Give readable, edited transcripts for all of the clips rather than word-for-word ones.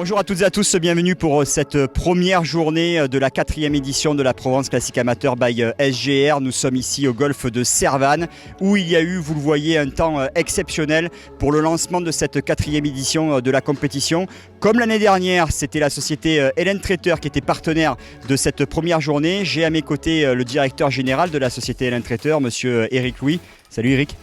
Bonjour à toutes et à tous, bienvenue pour cette première journée de la 4e édition de la Provence Classique Amateur by SGR. Nous sommes ici au golfe de Servanne où il y a eu, vous le voyez, un temps exceptionnel pour le lancement de cette 4e édition de la compétition. Comme l'année dernière, c'était la société Hélène Traiteur qui était partenaire de cette première journée. J'ai à mes côtés le directeur général de la société Hélène Traiteur, monsieur Eric Louis. Salut Eric.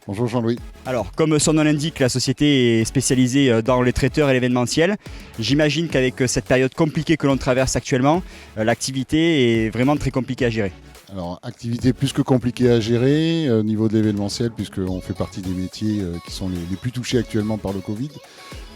Bonjour Jean-Louis. Alors, comme son nom l'indique, la société est spécialisée dans les traiteurs et l'événementiel. J'imagine qu'avec cette période compliquée que l'on traverse actuellement, l'activité est vraiment très compliquée à gérer. Alors, activité plus que compliquée à gérer au niveau de l'événementiel, puisqu'on fait partie des métiers qui sont les plus touchés actuellement par le Covid.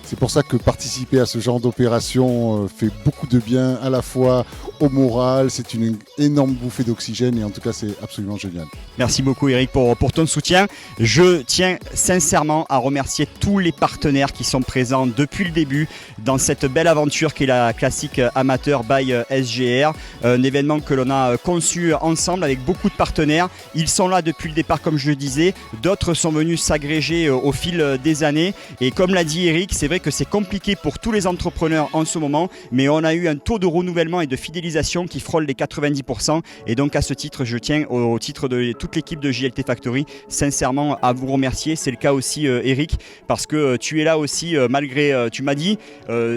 C'est pour ça que participer à ce genre d'opération fait beaucoup de bien à la fois au moral, c'est une énorme bouffée d'oxygène et en tout cas c'est absolument génial. Merci beaucoup Eric pour ton soutien. Je tiens sincèrement à remercier tous les partenaires qui sont présents depuis le début dans cette belle aventure qui est la Classique Amateur by SGR. Un événement que l'on a conçu ensemble avec beaucoup de partenaires. Ils sont là depuis le départ comme je le disais. D'autres sont venus s'agréger au fil des années. Et comme l'a dit Eric, c'est vrai que c'est compliqué pour tous les entrepreneurs en ce moment, mais on a eu un taux de renouvellement et de fidélisation qui frôle les 90%. Et donc à ce titre, je tiens au titre de toute l'équipe de JLT Factory, sincèrement à vous remercier. C'est le cas aussi Eric, parce que tu es là aussi malgré, tu m'as dit,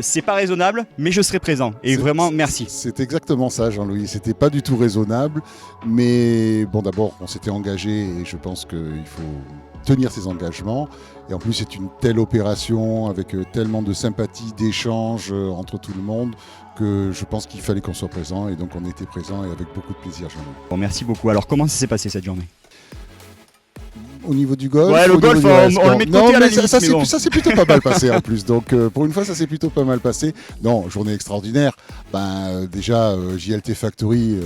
c'est pas raisonnable, mais je serai présent. Et vraiment, merci. C'est exactement ça Jean-Louis, c'était pas du tout raisonnable, mais bon d'abord on s'était engagé et je pense qu'il faut tenir ses engagements. Et en plus, c'est une telle opération avec tellement de sympathie, d'échanges entre tout le monde que je pense qu'il fallait qu'on soit présent. Et donc, on était présent et avec beaucoup de plaisir, Jean-Louis. Bon, merci beaucoup. Alors, comment ça s'est passé cette journée ? Au niveau du golf, ouais, le golf, on le met de côté à la limite, ça s'est plutôt pas mal passé en plus. Donc pour une fois, ça s'est plutôt pas mal passé. Non, journée extraordinaire. Déjà, JLT Factory,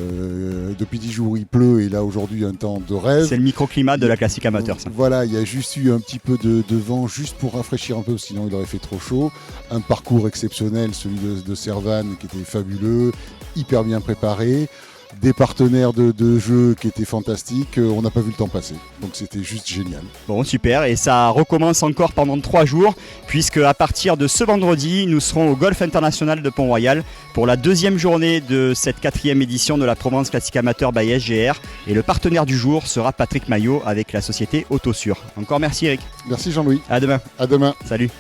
depuis 10 jours, il pleut et là aujourd'hui, un temps de rêve. C'est le microclimat de la classique amateur, ça. Voilà, il y a juste eu un petit peu de vent juste pour rafraîchir un peu, sinon il aurait fait trop chaud. Un parcours exceptionnel, celui de Servanne, qui était fabuleux, hyper bien préparé. Des partenaires de jeu qui étaient fantastiques, on n'a pas vu le temps passer, donc c'était juste génial. Bon, super, et ça recommence encore pendant 3 jours, puisque à partir de ce vendredi, nous serons au Golf International de Pont-Royal pour la 2e journée de cette 4e édition de la Provence Classique Amateur by SGR, et le partenaire du jour sera Patrick Maillot avec la société Autosur. Encore merci Eric. Merci Jean-Louis. À demain. À demain. Salut.